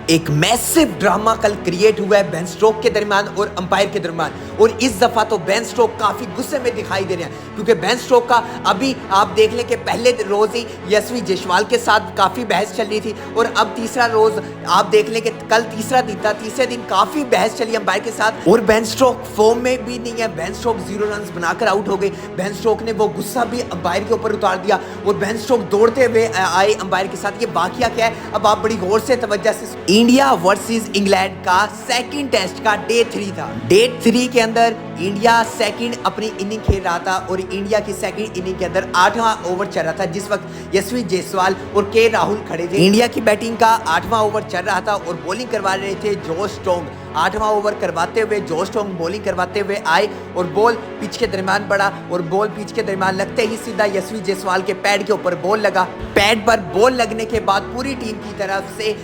एक massive drama कल create हुआ है बेन स्टोक के दरमियान और अंपायर के दरमियान। और इस दफा तो बेन स्टोक काफी गुस्से में दिखाई दे रहे हैं, क्योंकि बेन स्टोक का अभी आप देख लें कि पहले रोज ही यशवी जायसवाल के साथ काफी बहस चल रही थी, और अब तीसरा रोज आप देख लें कि कल तीसरा दिन था, तीसरे दिन काफी बहस चली अंपायर के साथ। और बेन स्टोक फॉर्म में भी नहीं है, बेन स्टोक 0 रन बनाकर आउट हो गए। बेन स्टोक ने वो गुस्सा भी अंपायर के ऊपर उतार दिया और बेन स्टोक दौड़ते हुए आए अंपायर के साथ। ये वाकया क्या है, अब आप बड़ी गौर से तवज्जो से। इंडिया वर्सेस इंग्लैंड का सेकंड टेस्ट का डे 3 था। डे 3 के अंदर इंडिया सेकंड अपनी इनिंग खेल रहा था, और इंडिया की सेकंड इनिंग के अंदर 8वां ओवर चल रहा था, जिस वक्त यशवी जायसवाल और के राहुल खड़े थे। इंडिया की बैटिंग का 8वां ओवर चल रहा था और बॉलिंग करवा रहे थे जोश टोंग। 8वां ओवर करवाते हुए जोश टोंग बॉलिंग करवाते हुए आए और बॉल पिच के दरमियान पड़ा, और बॉल पिच के दरमियान लगते ही सीधा यशवी जायसवाल के पैड के ऊपर बॉल लगा। पैड पर बॉल लगने के बाद पूरी टीम की तरफ से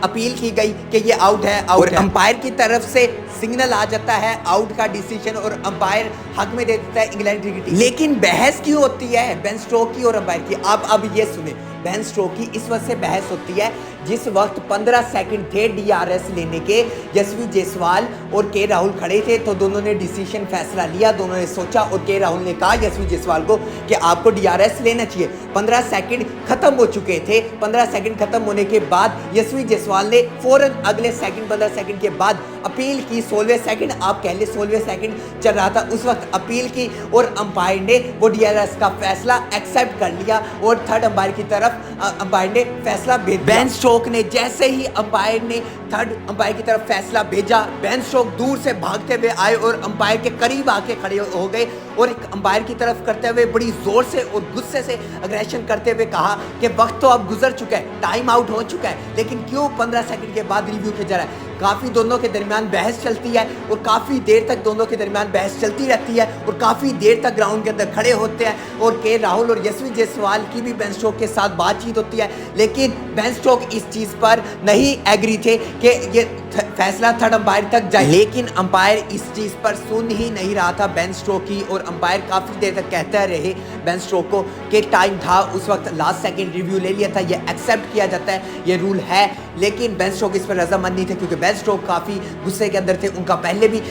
अपील की गई कि ये आउट है, आउट है। अंपायर की तरफ से सिग्नल आ जाता है आउट का डिसीजन, और अंपायर हक में दे देता है इंग्लैंड क्रिकेट टीम। लेकिन बहस क्यों होती है बेन स्टोक की और अंपायर की? अब ये सुने, बेन स्टोक की इस वक्त से बहस होती है जिस वक्त 15 सेकंड थे डीआरएस लेने के, यशवी जायसवाल और के राहुल खड़े थे, तो दोनों ने डिसीजन फैसला लिया। दोनों ने सोचा और के राहुल ने कहा यशवी जायसवाल को कि आपको डीआरएस लेना चाहिए। 15 सेकंड खत्म हो चुके थे। 15 सेकंड खत्म होने के बाद यशवी जायसवाल ने फौरन अगले सेकंड 15 सेकंड के बाद अपील की। 16वें सेकंड आप कह ले, 16वें सेकंड चल रहा था, उस वक्त अपील की और अंपायर ने वो डीआरएस का फैसला एक्सेप्ट कर लिया, और थर्ड अंपायर की तरफ अंपायर ने फैसला भेज दिया। बेन स्टोक ने जैसे ही अंपायर ने थर्ड अंपायर की तरफ फैसला भेजा, बेन स्टोक दूर से भागते हुए आए और अंपायर के करीब आके खड़े हो गए, और एक अंपायर की तरफ करते हुए बड़ी जोर से और गुस्से से अग्रेशन करते हुए कहा कि वक्त तो अब गुजर चुका है, टाइम आउट हो चुका है, लेकिन क्यों 15 सेकंड के बाद रिव्यू किया जा रहा है? काफ़ी दोनों के दरमियान बहस चलती है, और काफ़ी देर तक दोनों के दरमियान बहस चलती रहती है, और काफ़ी देर तक ग्राउंड के अंदर खड़े होते हैं, और के राहुल और यशवी जायसवाल की भी बेन स्टोक के साथ बातचीत होती है। लेकिन बेन स्टोक इस चीज़ पर नहीं एग्री थे कि ये फैसला थर्ड अंपायर तक जाए, लेकिन अंपायर इस चीज़ पर सुन ही नहीं रहा था बेन स्टोक की, और अंपायर काफ़ी देर तक कहते रहे बेन स्टोक को कि टाइम था, उस वक्त लास्ट सेकंड रिव्यू ले लिया था, ये एक्सेप्ट किया जाता है, ये रूल है। लेकिन बेन स्टोक इस पर रजामंद नहीं थे, क्योंकि बेन स्टोक काफ़ी गुस्से के अंदर थे। उनका पहले भी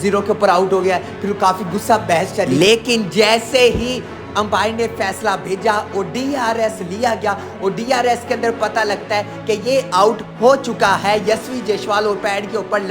0 के ऊपर आउट हो गया, फिर काफ़ी गुस्सा बहस चली। लेकिन जैसे ही अंपायर ने फैसला भेजा और डीआरएस लिया गया, और डीआरएस के अंदर पता लगता है कि ये आउट हो चुका है। यशवी जायसवाल और पैड के ऊपर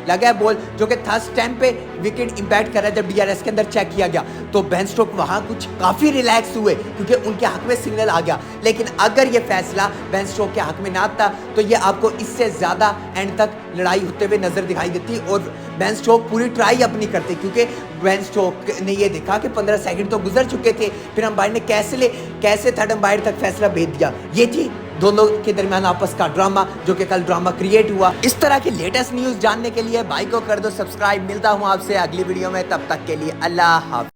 लगा है बॉल, जो कि था स्टैम्प पे विकेट इंपैक्ट कर रहा है। जब डीआरएस के अंदर चेक किया गया तो बेन स्टोक वहाँ कुछ काफ़ी रिलैक्स हुए, क्योंकि उनके हक में सिग्नल आ गया। लेकिन अगर ये फैसला बेन स्टोक के हक में ना था, तो ये आपको इससे ज़्यादा एंड तक लड़ाई होते हुए नजर दिखाई देती, और बेन स्टोक पूरी ट्राई अपनी करते, क्योंकि बेन स्टोक ने ये देखा कि 15 सेकंड तो गुजर चुके थे, फिर अंपायर ने कैसे थर्ड अंपायर तक फैसला भेज दिया। ये थी दोनों के दरमियान आपस का ड्रामा, जो कि कल ड्रामा क्रिएट हुआ। इस तरह की लेटेस्ट न्यूज़ जानने के लिए भाई को कर दो सब्सक्राइब। मिलता हूँ आपसे अगली वीडियो में, तब तक के लिए अल्लाह हाफ़िज़।